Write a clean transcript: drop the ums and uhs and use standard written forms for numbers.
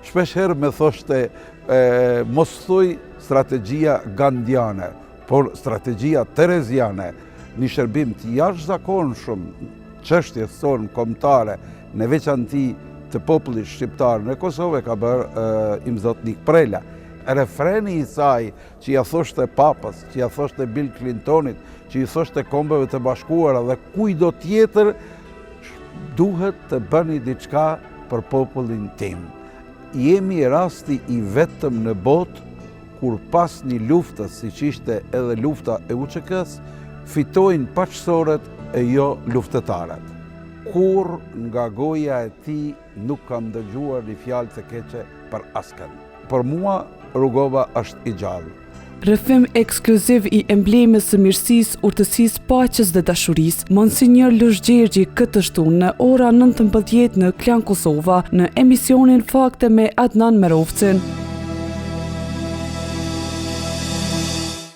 shpesh herë me thoshte mos thuj strategjia gandiane, por strategjia tereziane, një shërbim të jashtëzakonshëm çështjes sonë kombëtare, në veçanti të popullit shqiptar në Kosovë ka bërë imzot Nik Prela. Refreni i saj që ja thoshte Papës, që ja thoshte Bill Clintonit, që i thoshte Kombeve të Bashkuara dhe kujdo tjetër, duhet të bëni diçka për popullin tim. Jemi rasti i vetëm në botë kur pas një luftës, siç ishte edhe lufta e UÇK-s, fitojnë paqësorët e jo luftëtarët. Kur nga goja e tij nuk kam dëgjuar një fjalë të keqe për askën. Për mua Rugova është i gjallë. Rrëfim ekskluziv i emblemës së mirësisë, urtësisë, paqes dhe dashurisë, Monsinjor Lush Gjergji këtë shtunë në ora 19 në Klan Kosova në emisionin Fakte me Adnan Merovcin.